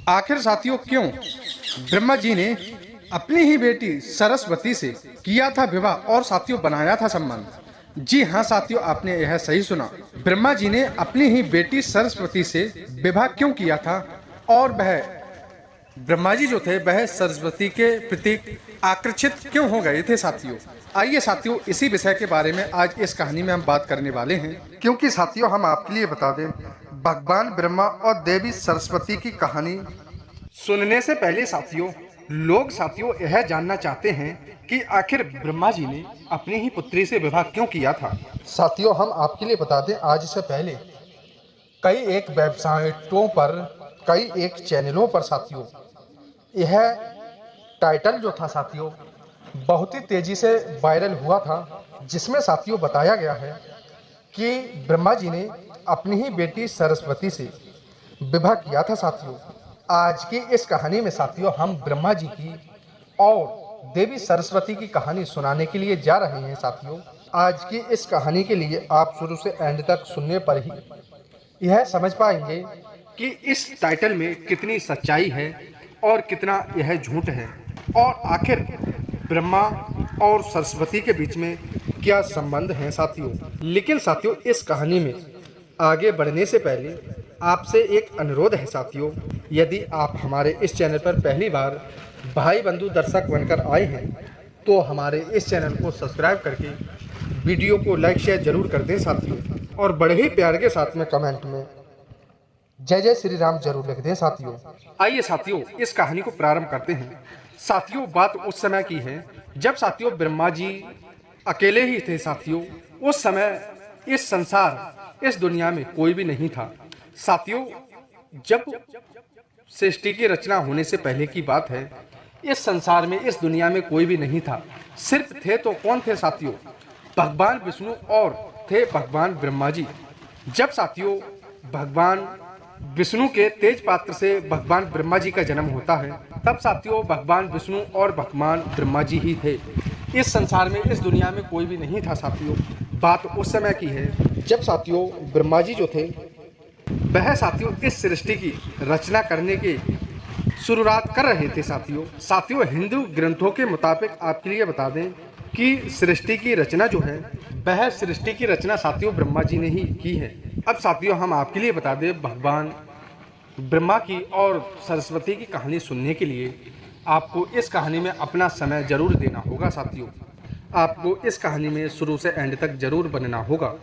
आखिर साथियों क्यों ब्रह्मा जी ने अपनी ही बेटी सरस्वती से किया था विवाह और साथियों बनाया था संबंध। जी हाँ साथियों, आपने यह सही सुना। ब्रह्मा जी ने अपनी ही बेटी सरस्वती से विवाह क्यों किया था और वह ब्रह्मा जी जो थे वह सरस्वती के प्रति आकर्षित क्यों हो गए थे साथियों। आइए साथियों, इसी विषय के बारे में आज इस कहानी में हम बात करने वाले हैं। क्योंकि साथियों हम आपके लिए बता दें, भगवान ब्रह्मा और देवी सरस्वती की कहानी सुनने से पहले साथियों लोग यह जानना चाहते हैं कि आखिर ब्रह्मा जी ने अपनी ही पुत्री से विवाह क्यों किया था। साथियों हम आपके लिए बता दें, आज से पहले कई एक वेबसाइटों पर, कई एक चैनलों पर साथियों यह टाइटल जो था साथियों बहुत ही तेजी से वायरल हुआ था, जिसमें साथियों बताया गया है कि ब्रह्मा जी ने अपनी ही बेटी सरस्वती से विवाह किया था। साथियों आज की इस कहानी में साथियों हम ब्रह्मा जी की और देवी सरस्वती की कहानी सुनाने के लिए जा रहे हैं। साथियों आज की इस कहानी के लिए आप शुरू से एंड तक सुनने पर ही यह समझ पाएंगे कि इस टाइटल में कितनी सच्चाई है और कितना यह झूठ है, और आखिर ब्रह्मा और सरस्वती के बीच में क्या संबंध है साथियों। लेकिन साथियों इस कहानी में आगे बढ़ने से पहले आपसे एक अनुरोध है साथियों, यदि आप हमारे इस चैनल पर पहली बार भाई बंधु दर्शक बनकर आए हैं तो हमारे इस चैनल को सब्सक्राइब करके वीडियो को लाइक शेयर जरूर कर दें साथियों, और बड़े ही प्यार के साथ में कमेंट में जय जय श्री राम जरूर लिख दें साथियों। आइए साथियों इस कहानी को प्रारंभ करते हैं। साथियों बात उस समय की है जब साथियों ब्रह्मा जी अकेले ही थे साथियों। उस समय इस संसार, इस दुनिया में कोई भी नहीं था साथियों। जब सृष्टि की रचना होने से पहले की बात है, इस संसार में, इस दुनिया में कोई भी नहीं था। सिर्फ थे तो कौन थे साथियों, भगवान विष्णु और थे भगवान ब्रह्मा जी। जब साथियों भगवान विष्णु के तेज पात्र से भगवान ब्रह्मा जी का जन्म होता है, तब साथियों भगवान विष्णु और भगवान ब्रह्मा जी ही थे। इस संसार में, इस दुनिया में कोई भी नहीं था साथियों। बात उस समय की है जब साथियों ब्रह्मा जी जो थे वह साथियों इस सृष्टि की रचना करने की शुरुआत कर रहे थे साथियों हिंदू ग्रंथों के मुताबिक आपके लिए बता दें कि सृष्टि की रचना जो है वह सृष्टि की रचना साथियों ब्रह्मा जी ने ही की है। अब साथियों हम आपके लिए बता दें, भगवान ब्रह्मा की और सरस्वती की कहानी सुनने के लिए आपको इस कहानी में अपना समय जरूर देना होगा साथियों। आपको इस कहानी में शुरू से एंड तक जरूर बनना होगा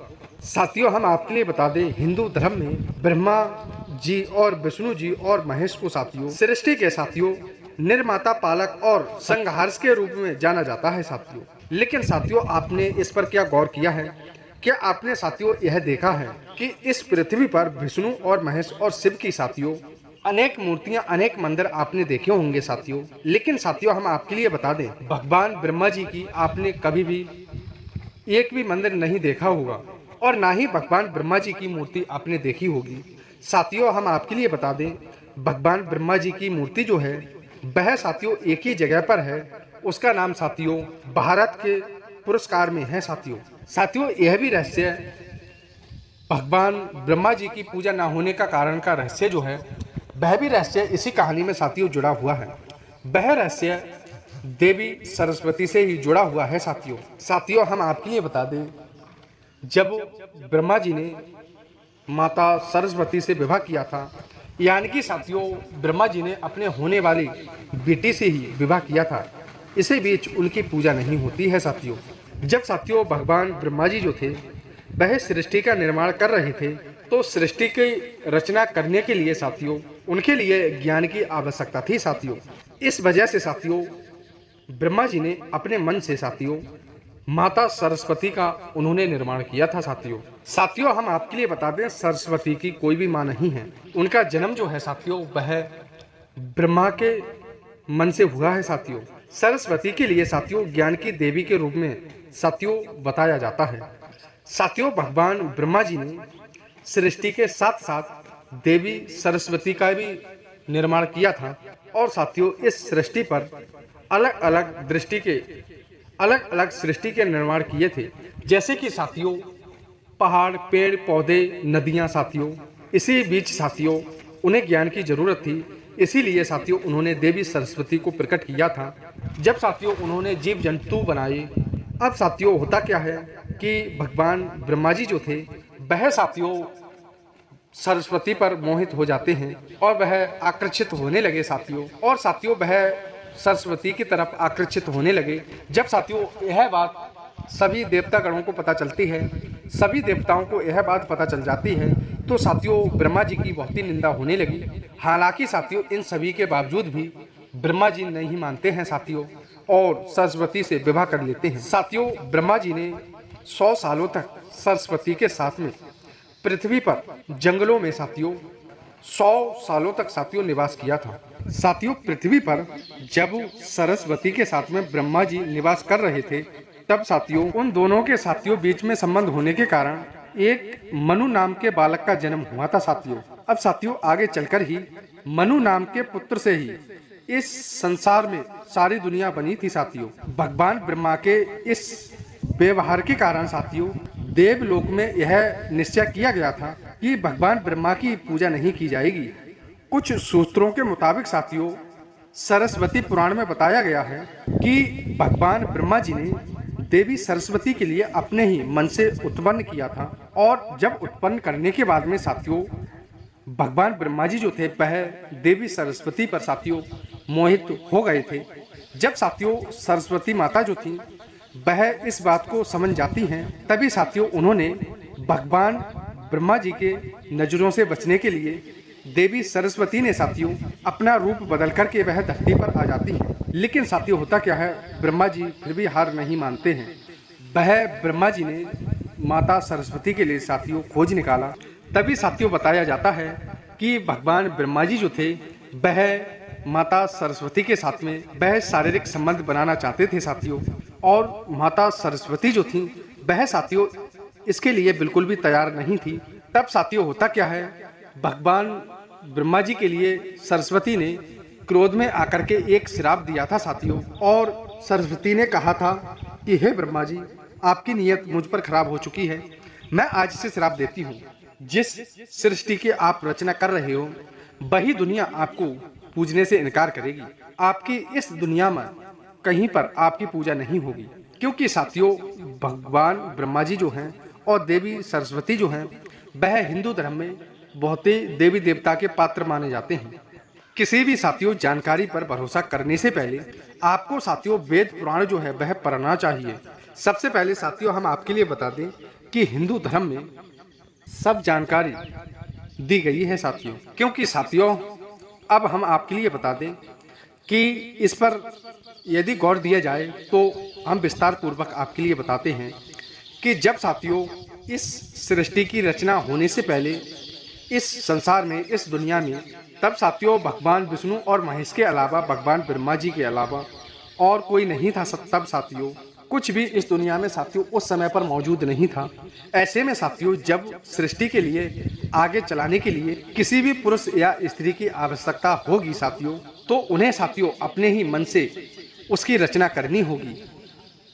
साथियों। हम आपके लिए बता दें, हिंदू धर्म में ब्रह्मा जी और विष्णु जी और महेश को साथियों सृष्टि के साथियों निर्माता, पालक और संहारक के रूप में जाना जाता है साथियों। लेकिन साथियों आपने इस पर क्या गौर किया है? क्या आपने साथियों यह देखा है कि इस पृथ्वी पर विष्णु और महेश और शिव की साथियों अनेक मूर्तियां, अनेक मंदिर आपने देखे होंगे साथियों। लेकिन साथियों हम आपके लिए बता दें, भगवान ब्रह्मा जी की आपने कभी भी एक भी मंदिर नहीं देखा होगा, और ना ही भगवान ब्रह्मा जी की मूर्ति आपने देखी होगी साथियों। हम आपके लिए बता दें, भगवान ब्रह्मा जी की मूर्ति जो है वह साथियों एक ही जगह पर है। उसका नाम साथियों भारत के पुरस्कार में है साथियों यह भी रहस्य, भगवान ब्रह्मा जी की पूजा ना होने का कारण का रहस्य जो है वह भी रहस्य इसी कहानी में साथियों जुड़ा हुआ है। वह रहस्य देवी सरस्वती से ही जुड़ा हुआ है साथियों हम आपके लिए बता दें, जब ब्रह्मा जी ने माता सरस्वती से विवाह किया था, यानी कि साथियों ब्रह्मा जी ने अपने होने वाली बेटी से ही विवाह किया था। इसी बीच उनकी पूजा नहीं होती है साथियों। जब साथियों भगवान ब्रह्मा जी जो थे वह सृष्टि का निर्माण कर रहे थे, तो सृष्टि की रचना करने के लिए साथियों उनके लिए ज्ञान की आवश्यकता थी साथियों। इस वजह से साथियों ब्रह्मा जी ने अपने मन से साथियों माता सरस्वती का उन्होंने निर्माण किया था साथियों हम आपके लिए बता दें, सरस्वती की कोई भी मां नहीं है। उनका जन्म जो है साथियों वह ब्रह्मा के मन से हुआ है साथियों। सरस्वती के लिए साथियों ज्ञान की देवी के रूप में साथियों बताया जाता है साथियों। भगवान ब्रह्मा जी ने सृष्टि के साथ साथ देवी सरस्वती का भी निर्माण किया था, और साथियों इस सृष्टि पर अलग अलग सृष्टि के निर्माण किए थे, जैसे कि साथियों पहाड़, पेड़ पौधे, नदियां साथियों। इसी बीच साथियों उन्हें ज्ञान की जरूरत थी इसीलिए साथियों उन्होंने देवी सरस्वती को प्रकट किया था। जब साथियों उन्होंने जीव जंतु बनाए, अब साथियों होता क्या है कि भगवान ब्रह्मा जी जो थे वह साथियों सरस्वती पर मोहित हो जाते हैं और वह आकर्षित होने लगे साथियों, और साथियों वह सरस्वती की तरफ आकर्षित होने लगे। जब साथियों यह बात सभी देवतागणों को पता चलती है, सभी देवताओं को यह बात पता चल जाती है, तो साथियों ब्रह्मा जी की बहुत ही निंदा होने लगी। हालांकि साथियों इन सभी के बावजूद भी ब्रह्मा जी नहीं मानते हैं साथियों, और सरस्वती से विवाह कर लेते हैं। साथियों ब्रह्मा जी ने 100 सालों तक सरस्वती के साथ में पृथ्वी पर जंगलों में साथियों 100 सालों तक साथियों निवास किया था। साथियों पृथ्वी पर जब सरस्वती के साथ में ब्रह्मा जी निवास कर रहे थे, तब साथियों उन दोनों के साथियों बीच में संबंध होने के कारण एक मनु नाम के बालक का जन्म हुआ था साथियों। अब साथियों आगे चलकर ही मनु नाम के पुत्र से ही इस संसार में सारी दुनिया बनी थी साथियों। भगवान ब्रह्मा के इस व्यवहार के कारण साथियों देवलोक में यह निश्चय किया गया था कि भगवान ब्रह्मा की पूजा नहीं की जाएगी। कुछ सूत्रों के मुताबिक साथियों सरस्वती पुराण में बताया गया है कि भगवान ब्रह्मा जी ने देवी सरस्वती के लिए अपने ही मन से उत्पन्न किया था, और जब उत्पन्न करने के बाद में साथियों भगवान ब्रह्मा जी जो थे वह देवी सरस्वती पर साथियों मोहित हो गए थे। जब साथियों सरस्वती माता जो थी वह इस बात को समझ जाती हैं, तभी साथियों उन्होंने भगवान ब्रह्मा जी के नजरों से बचने के लिए देवी सरस्वती ने साथियों अपना रूप बदल करके वह धरती पर आ जाती हैं। लेकिन साथियों होता क्या है, ब्रह्मा जी फिर भी हार नहीं मानते हैं। वह ब्रह्मा जी ने माता सरस्वती के लिए साथियों खोज निकाला। तभी साथियों बताया जाता है कि भगवान ब्रह्मा जी जो थे वह माता सरस्वती के साथ में वह शारीरिक संबंध बनाना चाहते थे साथियों, और माता सरस्वती जो थी वह साथियों इसके लिए बिल्कुल भी तैयार नहीं थी। तब साथियों होता क्या है, भगवान ब्रह्मा जी के लिए सरस्वती ने क्रोध में आकर के एक श्राप दिया था साथियों, और सरस्वती ने कहा था कि हे ब्रह्मा जी, आपकी नीयत मुझ पर खराब हो चुकी है, मैं आज से श्राप देती हूँ। जिस सृष्टि की आप रचना कर रहे हो वही दुनिया आपको पूजने से इनकार करेगी। आपकी इस दुनिया में कहीं पर आपकी पूजा नहीं होगी, क्योंकि साथियों भगवान ब्रह्मा जी जो हैं और देवी सरस्वती जो हैं वह हिंदू धर्म में बहुत ही देवी देवता के पात्र माने जाते हैं। किसी भी साथियों जानकारी पर भरोसा करने से पहले आपको साथियों वेद पुराण जो है वह पढ़ना चाहिए। सबसे पहले साथियों हम आपके लिए बता दें कि हिंदू धर्म में सब जानकारी दी गई है साथियों, क्योंकि साथियों अब हम आपके लिए बता दें कि इस पर यदि गौर दिया जाए तो हम विस्तार पूर्वक आपके लिए बताते हैं कि जब साथियों इस सृष्टि की रचना होने से पहले इस संसार में, इस दुनिया में, तब साथियों भगवान विष्णु और महेश के अलावा, भगवान ब्रह्मा जी के अलावा और कोई नहीं था। तब साथियों कुछ भी इस दुनिया में साथियों उस समय पर मौजूद नहीं था। ऐसे में साथियों जब सृष्टि के लिए आगे चलाने के लिए किसी भी पुरुष या स्त्री की आवश्यकता होगी साथियों, तो उन्हें साथियों अपने ही मन से उसकी रचना करनी होगी,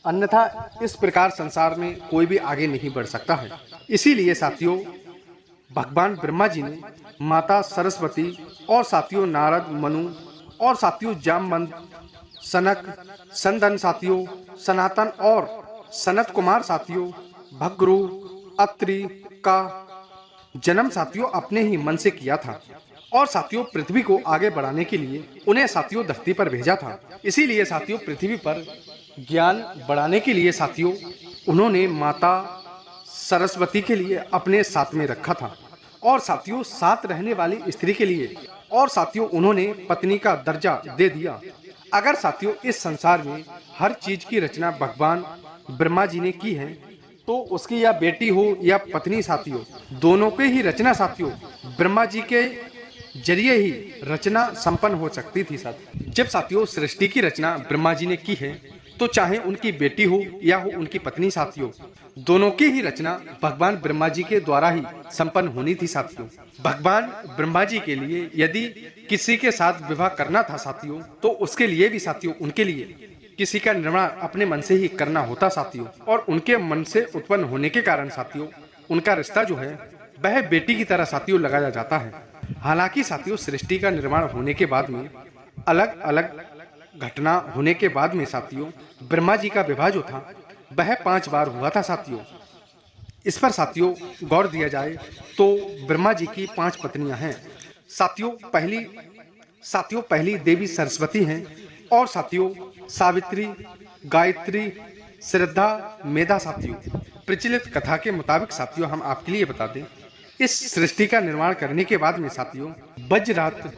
अन्यथा इस प्रकार संसार में कोई भी आगे नहीं बढ़ सकता है। इसीलिए साथियों भगवान ब्रह्मा जी ने माता सरस्वती और साथियों नारद, मनु और साथियों जामवंत, सनक, संदन साथियों, सनातन और सनत कुमार साथियों, भृगु, अत्रि का जन्म साथियों अपने ही मन से किया था, और साथियों पृथ्वी को आगे बढ़ाने के लिए उन्हें साथियों धरती पर भेजा था। इसीलिए साथियों पृथ्वी पर ज्ञान बढ़ाने के लिए साथियों उन्होंने माता सरस्वती के लिए अपने साथ में रखा था, और साथियों साथ रहने वाली स्त्री के लिए, और साथियों उन्होंने पत्नी का दर्जा दे दिया। अगर साथियों इस संसार में हर चीज की रचना भगवान ब्रह्मा जी ने की है, तो उसकी या बेटी हो या पत्नी साथियों, दोनों के ही रचना साथियों ब्रह्मा जी के जरिए ही रचना संपन्न हो सकती थी साथियों। जब साथियों सृष्टि की रचना ब्रह्मा जी ने की है, तो चाहे उनकी बेटी हो या हो उनकी पत्नी साथियों, दोनों की ही रचना भगवान ब्रह्मा जी के द्वारा ही संपन्न होनी थी साथियों। भगवान ब्रह्मा जी के लिए यदि किसी के साथ विवाह करना था साथियों, तो उसके लिए भी साथियों उनके लिए किसी का निर्माण अपने मन से ही करना होता साथियों, और उनके मन से उत्पन्न होने के कारण साथियों उनका रिश्ता जो है वह बेटी की तरह साथियों लगाया जाता है। हालांकि साथियों सृष्टि का निर्माण होने के बाद में अलग अलग घटना होने के बाद में साथियों ब्रह्मा जी का विवाह जो था वह 5 बार हुआ था साथियों। इस पर साथियों गौर दिया जाए तो ब्रह्मा जी की 5 पत्नियां हैं साथियों। पहली देवी सरस्वती हैं और साथियों सावित्री, गायत्री, श्रद्धा, मेधा साथियों। प्रचलित कथा के मुताबिक साथियों हम आपके लिए बता दें, इस सृष्टि का निर्माण करने के बाद में साथियों वज्ररात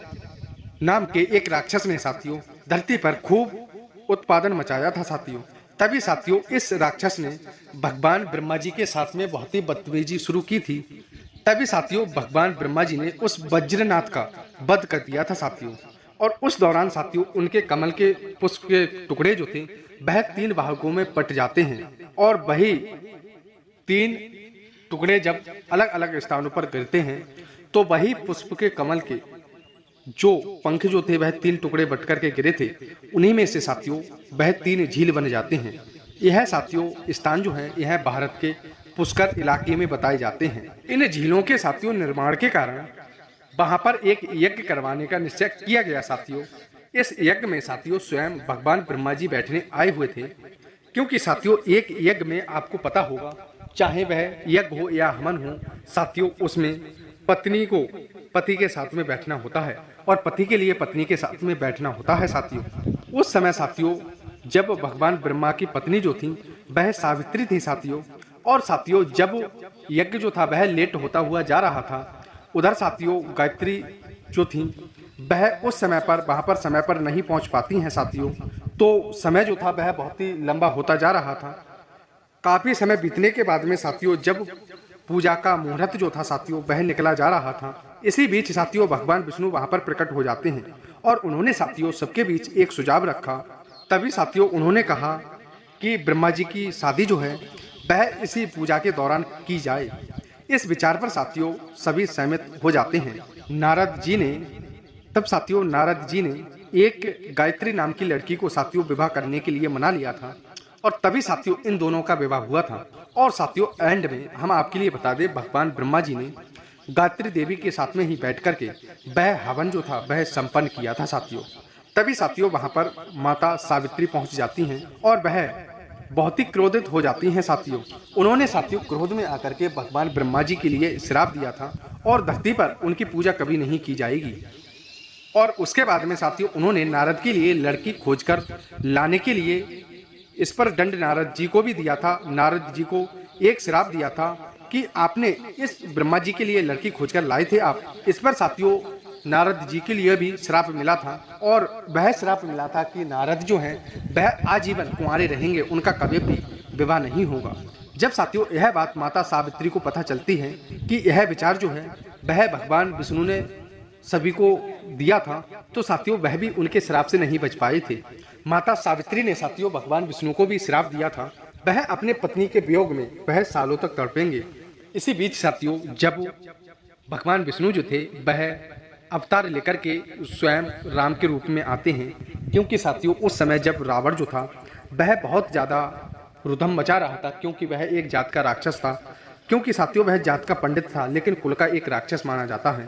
नाम के एक राक्षस ने साथियों धरती पर खूब उत्पादन मचाया था साथियों। तभी साथियों इस राक्षस ने भगवान ब्रह्मा जी के साथ में बहुत ही बदतमीजी शुरू की थी। तभी साथियों भगवान ब्रह्मा जी ने उस वज्रनाथ का वध कर दिया था साथियों। और उस दौरान साथियों उनके कमल के पुष्प के टुकड़े जो थे वह 3 भागों में बट जाते हैं और वही 3 टुकड़े जब अलग अलग स्थानों पर गिरते हैं तो वही पुष्प के कमल के जो पंख जो थे वह 3 टुकड़े बट कर के गिरे थे, उन्हीं में से साथियों वह 3 झील बन जाते हैं। यह साथियों स्थान जो है यह भारत के पुष्कर इलाके में बताए जाते हैं। इन झीलों के साथियों निर्माण के कारण वहां पर एक यज्ञ करवाने का निश्चय किया गया साथियों। इस यज्ञ में साथियों स्वयं भगवान ब्रह्मा जी बैठने आए हुए थे, क्योंकि साथियों एक यज्ञ में आपको पता होगा चाहे वह यज्ञ हो या हवन हो साथियों उसमें पत्नी को पति के साथ में बैठना होता है और पति के लिए पत्नी के साथ में बैठना होता है साथियों। उस समय साथियों जब भगवान ब्रह्मा की पत्नी जो थी वह सावित्री थी साथियों, और साथियों जब यज्ञ जो था वह लेट होता हुआ जा रहा था, उधर साथियों गायत्री जो थी वह उस समय पर वहां पर समय पर नहीं पहुंच पाती हैं साथियों। तो समय जो था वह बहुत ही लंबा होता जा रहा था। काफी समय बीतने के बाद में साथियों जब पूजा का मुहूर्त जो था साथियों वह निकला जा रहा था, इसी बीच साथियों भगवान विष्णु वहां पर प्रकट हो जाते हैं और उन्होंने साथियों सबके बीच एक सुझाव रखा। तभी साथियों उन्होंने कहा कि ब्रह्मा जी की शादी जो है वह इसी पूजा के दौरान की जाए। इस विचार पर साथियों सभी सहमत हो जाते हैं। नारद जी ने एक गायत्री नाम की लड़की को साथियों विवाह करने के लिए मना लिया था और तभी साथियों इन दोनों का विवाह हुआ था। और साथियों एंड में हम आपके लिए बता दें भगवान ब्रह्मा जी ने गायत्री देवी के साथ में ही बैठ करके वह हवन जो था वह संपन्न किया था साथियों। तभी साथियों वहां पर माता सावित्री पहुंच जाती हैं और वह बहुत ही क्रोधित हो जाती हैं साथियों। उन्होंने साथियों क्रोध में आकर के भगवान ब्रह्मा जी के लिए श्राप दिया था और धरती पर उनकी पूजा कभी नहीं की जाएगी। और उसके बाद में साथियों उन्होंने नारद के लिए लड़की खोजकर लाने के लिए इस पर दंड नारद जी को भी दिया था। नारद जी को एक श्राप दिया था कि आपने इस ब्रह्मा जी के लिए लड़की खोजकर लाए थे आप। इस पर साथियों नारद जी के लिए भी श्राप मिला था और वह श्राप मिला था कि नारद जो हैं वह आजीवन कुंवारे रहेंगे, उनका कभी भी विवाह नहीं होगा। जब साथियों यह बात माता सावित्री को पता चलती है कि यह विचार जो है वह भगवान विष्णु ने सभी को दिया था, तो साथियों वह भी उनके श्राप से नहीं बच पाए थे। माता सावित्री ने साथियों भगवान विष्णु को भी श्राप दिया था, वह अपने पत्नी के वियोग में वह सालों तक तड़पेंगे। इसी बीच साथियों जब भगवान विष्णु जो थे वह अवतार लेकर के स्वयं राम के रूप में आते हैं, क्योंकि साथियों उस समय जब रावण जो था वह बहुत ज़्यादा रुधम मचा रहा था, क्योंकि वह एक जात का राक्षस था। क्योंकि साथियों वह जात का पंडित था लेकिन कुल का एक राक्षस माना जाता है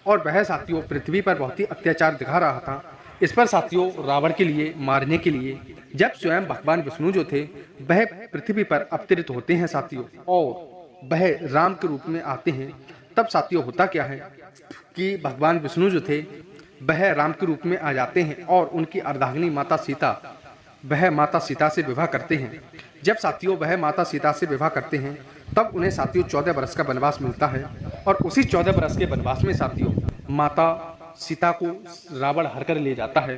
और वह साथियों पृथ्वी पर बहुत ही अत्याचार दिखा रहा था। इस पर साथियों रावण के लिए मारने के लिए जब स्वयं भगवान विष्णु जो थे वह पृथ्वी पर अवतरित होते हैं साथियों और वह राम के रूप में आते हैं, तब साथियों होता क्या है कि भगवान विष्णु जो थे वह राम के रूप में आ जाते हैं और उनकी अर्धांगिनी माता सीता वह माता सीता से विवाह करते हैं। जब साथियों वह माता सीता से विवाह करते हैं तब उन्हें साथियों 14 वर्ष का वनवास मिलता है और उसी 14 वर्ष के वनवास में साथियों माता सीता को रावण हर कर ले जाता है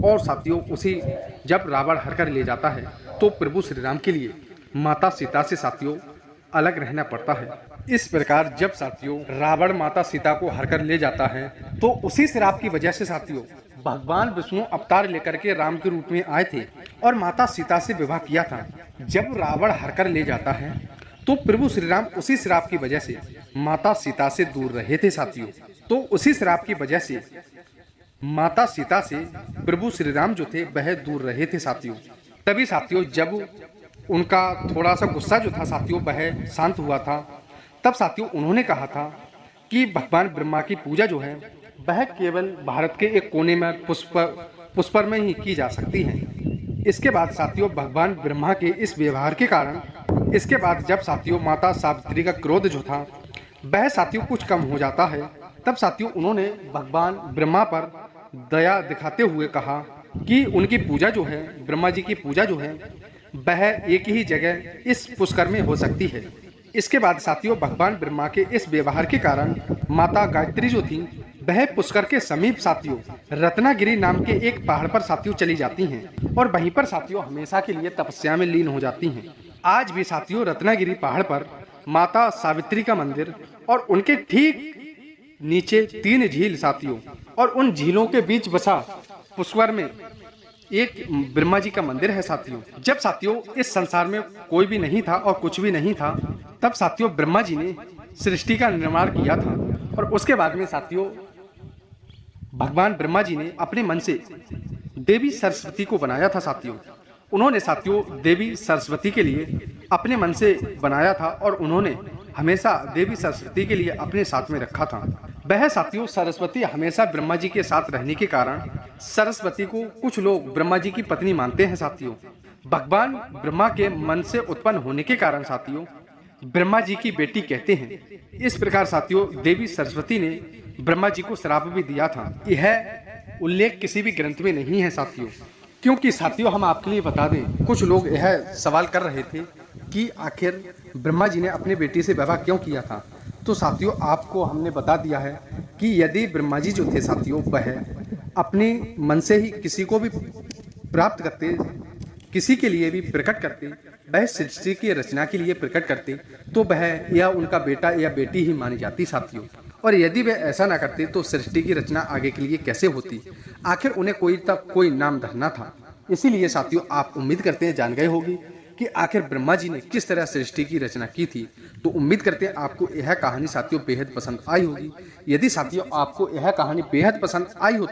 और साथियों उसी जब रावण हर कर ले जाता है तो प्रभु श्री राम के लिए माता सीता से साथियों अलग रहना पड़ता है। इस प्रकार जब साथियों रावण माता सीता को हर कर ले जाता है तो उसी श्राप की वजह से साथियों भगवान विष्णु अवतार लेकर के राम के रूप में आए थे और माता सीता से विवाह किया था। जब रावण हर कर ले जाता है तो प्रभु श्री राम उसी श्राप की वजह से माता सीता से दूर रहे थे साथियों। तो उसी श्राप की वजह से माता सीता से प्रभु श्री राम जो थे वह दूर रहे थे साथियों। तभी साथियों जब उनका थोड़ा सा गुस्सा जो था साथियों वह शांत हुआ था, तब साथियों उन्होंने कहा था कि भगवान ब्रह्मा की पूजा जो है वह केवल भारत के एक कोने में पुष्कर में ही की जा सकती है। इसके बाद साथियों भगवान ब्रह्मा के इस व्यवहार के कारण इसके बाद जब साथियों माता सावित्री का क्रोध जो था वह साथियों कुछ कम हो जाता है, तब साथियों उन्होंने भगवान ब्रह्मा पर दया दिखाते हुए कहा कि उनकी पूजा जो है, ब्रह्मा जी की पूजा जो है वह एक ही जगह इस पुष्कर में हो सकती है। इसके बाद साथियों भगवान ब्रह्मा के इस व्यवहार के कारण माता गायत्री जो थी वह पुष्कर के समीप साथियों रत्नागिरी नाम के एक पहाड़ पर साथियों चली जाती हैं और वहीं पर साथियों हमेशा के लिए तपस्या में लीन हो जाती हैं। आज भी साथियों रत्नागिरी पहाड़ पर माता सावित्री का मंदिर और उनके ठीक नीचे 3 झील साथियों और उन झीलों के बीच बसा पुष्कर में एक ब्रह्मा जी का मंदिर है साथियों। जब साथियों इस संसार में कोई भी नहीं था और कुछ भी नहीं था, तब साथियों ब्रह्मा जी ने सृष्टि का निर्माण किया था और उसके बाद में साथियों भगवान ब्रह्मा जी ने अपने मन से देवी सरस्वती को बनाया था साथियों। उन्होंने साथियों देवी सरस्वती के लिए अपने मन से बनाया था और उन्होंने हमेशा देवी सरस्वती के लिए अपने साथ में रखा था। वह साथियों सरस्वती हमेशा ब्रह्मा जी के साथ रहने के कारण सरस्वती को कुछ लोग ब्रह्मा जी की पत्नी मानते हैं साथियों। भगवान ब्रह्मा के मन से उत्पन्न होने के कारण साथियों ब्रह्मा जी की बेटी कहते हैं। इस प्रकार साथियों देवी सरस्वती ने ब्रह्मा जी को श्राप भी दिया था। यह उल्लेख किसी भी ग्रंथ में नहीं है साथियों, क्योंकि साथियों हम आपके लिए बता दें, कुछ लोग यह सवाल कर रहे थे कि आखिर ब्रह्मा जी ने अपनी बेटी से विवाह क्यों किया था। तो साथियों आपको हमने बता दिया है कि यदि ब्रह्मा जी जो थे साथियों वह अपने मन से ही किसी को भी प्राप्त करते, किसी के लिए भी प्रकट करते, वह सृष्टि की रचना के लिए प्रकट करते, तो वह या उनका बेटा या बेटी ही मानी जाती साथियों। और यदि वे ऐसा ना करते तो सृष्टि की रचना आगे के लिए कैसे होती। आखिर उन्हें कोई नाम धरना था। इसीलिए साथियों आप उम्मीद करते हैं जान गए होगी कि आखिर ब्रह्मा जी ने किस तरह सृष्टि की रचना की थी। तो उम्मीद करते हैं आपको यह कहानी साथियों बेहद पसंद आई होगी। यदि साथियों आपको यह कहानी बेहद पसंद आई हो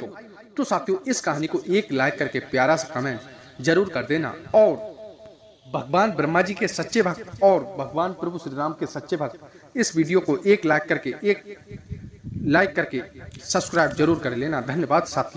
तो साथियों इस कहानी को एक लाइक करके प्यारा सा कमेंट जरूर कर देना और भगवान ब्रह्मा जी के सच्चे भक्त और भगवान प्रभु श्री राम के सच्चे भक्त इस वीडियो को एक लाइक करके सब्सक्राइब जरूर कर लेना। धन्यवाद साथियों।